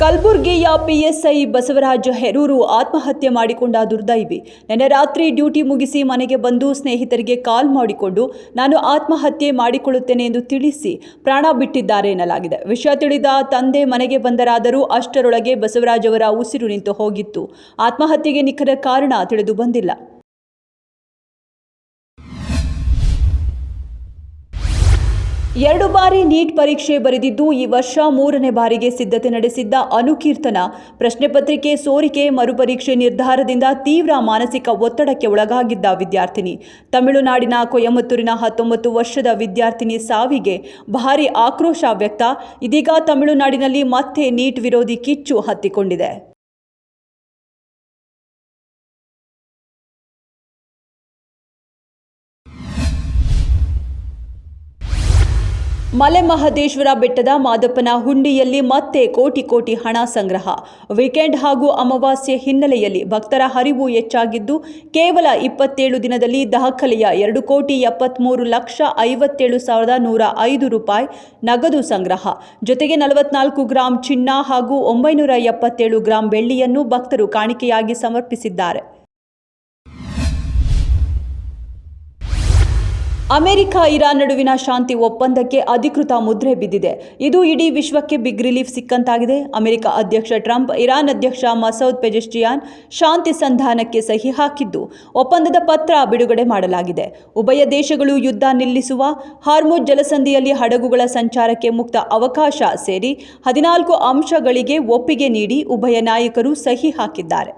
ಕಲಬುರಗಿಯ ಪಿಎಸ್ಐ ಬಸವರಾಜ ಹೆರೂರು ಆತ್ಮಹತ್ಯೆ ಮಾಡಿಕೊಂಡ ದುರ್ದೈವಿ. ನಿನ್ನೆ ರಾತ್ರಿ ಡ್ಯೂಟಿ ಮುಗಿಸಿ ಮನೆಗೆ ಬಂದು ಸ್ನೇಹಿತರಿಗೆ ಕಾಲ್ ಮಾಡಿಕೊಂಡು ನಾನು ಆತ್ಮಹತ್ಯೆ ಮಾಡಿಕೊಳ್ಳುತ್ತೇನೆ ಎಂದು ತಿಳಿಸಿ ಪ್ರಾಣ ಬಿಟ್ಟಿದ್ದಾರೆ ಎನ್ನಲಾಗಿದೆ. ವಿಷಯ ತಿಳಿದ ತಂದೆ ಮನೆಗೆ ಬಂದರಾದರೂ ಅಷ್ಟರೊಳಗೆ ಬಸವರಾಜ್ ಅವರ ಉಸಿರು ನಿಂತು ಹೋಗಿತ್ತು. ಆತ್ಮಹತ್ಯೆಗೆ ನಿಖರ ಕಾರಣ ತಿಳಿದು ಬಂದಿಲ್ಲ. 2 ಬಾರಿ ನೀಟ್ ಪರೀಕ್ಷೆ ಬರೆದಿದ್ದು ಈ ವರ್ಷ 3ನೇ ಬಾರಿಗೆ ಸಿದ್ಧತೆ ನಡೆಸಿದ್ದ ಅನುಕೀರ್ತನ ಪ್ರಶ್ನೆ ಪತ್ರಿಕೆ ಸೋರಿಕೆ ಮರುಪರೀಕ್ಷೆ ನಿರ್ಧಾರದಿಂದ ತೀವ್ರ ಮಾನಸಿಕ ಒತ್ತಡಕ್ಕೆ ಒಳಗಾಗಿದ್ದ ವಿದ್ಯಾರ್ಥಿನಿ. ತಮಿಳುನಾಡಿನ ಕೊಯಮತ್ತೂರಿನ 19 ವರ್ಷದ ವಿದ್ಯಾರ್ಥಿನಿ ಸಾವಿಗೆ ಭಾರೀ ಆಕ್ರೋಶ ವ್ಯಕ್ತ. ಇದೀಗ ತಮಿಳುನಾಡಿನಲ್ಲಿ ಮತ್ತೆ ನೀಟ್ ವಿರೋಧಿ ಕಿಚ್ಚು ಹತ್ತಿಕೊಂಡಿದೆ. ಮಲೆಮಹದೇಶ್ವರ ಬೆಟ್ಟದ ಮಾದಪ್ಪನ ಹುಂಡಿಯಲ್ಲಿ ಮತ್ತೆ ಕೋಟಿ ಹಣ ಸಂಗ್ರಹ. ವೀಕೆಂಡ್ ಹಾಗೂ ಅಮಾವಾಸ್ಯೆ ಹಿನ್ನೆಲೆಯಲ್ಲಿ ಭಕ್ತರ ಹರಿವು ಹೆಚ್ಚಾಗಿದ್ದು ಕೇವಲ 27 ದಿನದಲ್ಲಿ ದಾಖಲೆಯ 2,73,57,105 ರೂಪಾಯಿ ನಗದು ಸಂಗ್ರಹ. ಜೊತೆಗೆ 44 ಗ್ರಾಂ ಚಿನ್ನ ಹಾಗೂ 977 ಗ್ರಾಂ ಬೆಳ್ಳಿಯನ್ನು ಭಕ್ತರು ಕಾಣಿಕೆಯಾಗಿ ಸಮರ್ಪಿಸಿದ್ದಾರೆ. ಅಮೆರಿಕ ಇರಾನ್ ನಡುವಿನ ಶಾಂತಿ ಒಪ್ಪಂದಕ್ಕೆ ಅಧಿಕೃತ ಮುದ್ರೆ ಬಿದ್ದಿದೆ. ಇದು ಇಡೀ ವಿಶ್ವಕ್ಕೆ ಬಿಗ್ ರಿಲೀಫ್ ಸಿಕ್ಕಂತಾಗಿದೆ. ಅಮೆರಿಕ ಅಧ್ಯಕ್ಷ ಟ್ರಂಪ್, ಇರಾನ್ ಅಧ್ಯಕ್ಷ ಮಸೌದ್ ಪೆಜೆಶ್ಕಿಯಾನ್ ಶಾಂತಿ ಸಂಧಾನಕ್ಕೆ ಸಹಿ ಹಾಕಿದ್ದು ಒಪ್ಪಂದದ ಪತ್ರ ಬಿಡುಗಡೆ ಮಾಡಲಾಗಿದೆ. ಉಭಯ ದೇಶಗಳು ಯುದ್ಧ ನಿಲ್ಲಿಸುವ, ಹಾರ್ಮುಜ್ ಜಲಸಂಧಿಯಲ್ಲಿ ಹಡಗುಗಳ ಸಂಚಾರಕ್ಕೆ ಮುಕ್ತ ಅವಕಾಶ ಸೇರಿ 14 ಅಂಶಗಳಿಗೆ ಒಪ್ಪಿಗೆ ನೀಡಿ ಉಭಯ ನಾಯಕರು ಸಹಿ ಹಾಕಿದ್ದಾರೆ.